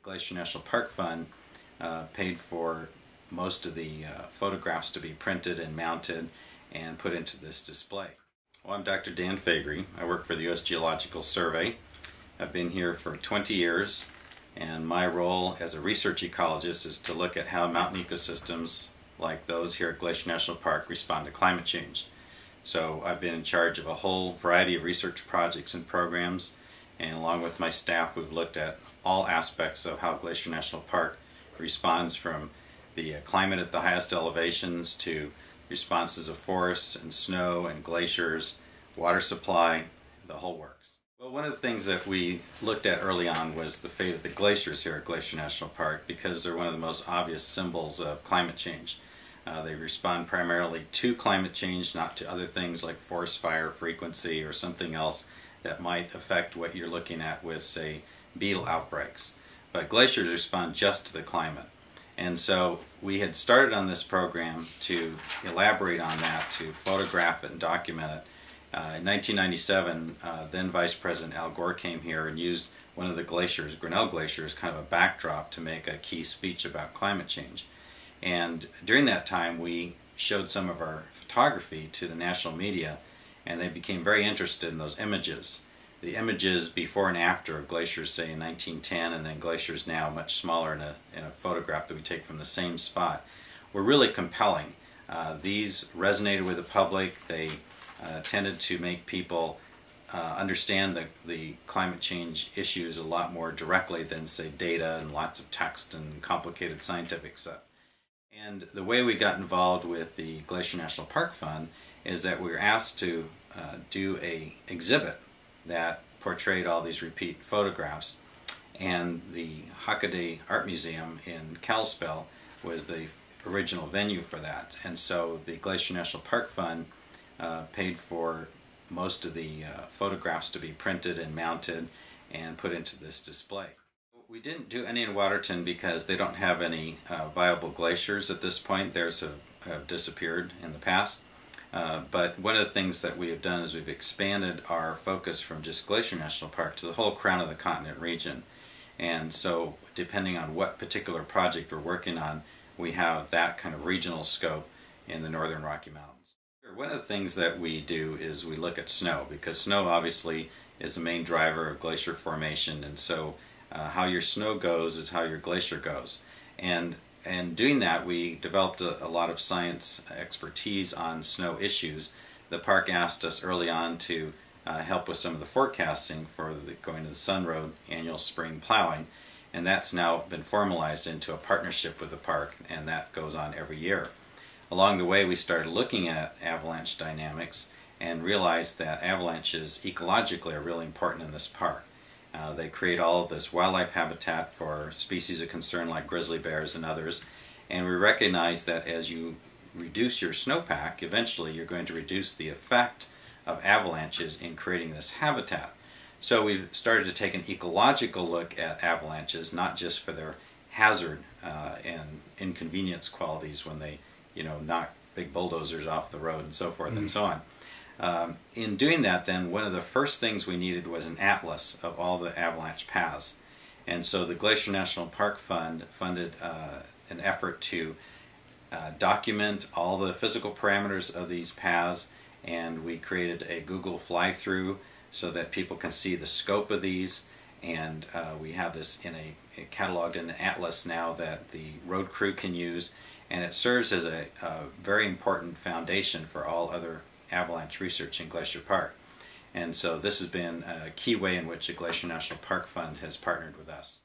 Glacier National Park Fund paid for most of the photographs to be printed and mounted and put into this display. Well, I'm Dr. Dan Fagre. I work for the U.S. Geological Survey. I've been here for 20 years, and my role as a research ecologist is to look at how mountain ecosystems like those here at Glacier National Park respond to climate change. So I've been in charge of a whole variety of research projects and programs, and along with my staff we've looked at all aspects of how Glacier National Park responds, from the climate at the highest elevations to responses of forests and snow and glaciers, water supply, the whole works. Well, one of the things that we looked at early on was the fate of the glaciers here at Glacier National Park, because they're one of the most obvious symbols of climate change. They respond primarily to climate change, not to other things like forest fire frequency or something else that might affect what you're looking at with, say, beetle outbreaks. But glaciers respond just to the climate. And so we had started on this program to elaborate on that, to photograph it and document it. In 1997, then Vice President Al Gore came here and used one of the glaciers, Grinnell Glacier, as kind of a backdrop to make a key speech about climate change. And during that time, we showed some of our photography to the national media, and they became very interested in those images. The images before and after of glaciers, say in 1910, and then glaciers now much smaller in a photograph that we take from the same spot, were really compelling. These resonated with the public. They tended to make people understand the climate change issues a lot more directly than, say, data and lots of text and complicated scientific stuff. And the way we got involved with the Glacier National Park Fund is that we were asked to do an exhibit that portrayed all these repeat photographs, and the Hockaday Art Museum in Kalispell was the original venue for that. And so the Glacier National Park Fund paid for most of the photographs to be printed and mounted and put into this display. We didn't do any in Waterton because they don't have any viable glaciers at this point. Theirs have disappeared in the past. But one of the things that we have done is we've expanded our focus from just Glacier National Park to the whole Crown of the Continent region. And so depending on what particular project we're working on, we have that kind of regional scope in the northern Rocky Mountains. One of the things that we do is we look at snow, because snow obviously is the main driver of glacier formation, and so how your snow goes is how your glacier goes. And doing that, we developed a lot of science expertise on snow issues. The park asked us early on to help with some of the forecasting for going to the Sun Road annual spring plowing, and that's now been formalized into a partnership with the park, and that goes on every year. Along the way, we started looking at avalanche dynamics and realized that avalanches ecologically are really important in this park. They create all of this wildlife habitat for species of concern like grizzly bears and others, and we recognize that as you reduce your snowpack, eventually you're going to reduce the effect of avalanches in creating this habitat. So we've started to take an ecological look at avalanches, not just for their hazard and inconvenience qualities when they knock big bulldozers off the road and so forth and so on. In doing that, then, one of the first things we needed was an atlas of all the avalanche paths. And so the Glacier National Park Fund funded an effort to document all the physical parameters of these paths, and we created a Google fly-through so that people can see the scope of these, and we have this cataloged in an atlas now that the road crew can use, and it serves as a very important foundation for all other avalanche research in Glacier Park. And so this has been a key way in which the Glacier National Park Fund has partnered with us.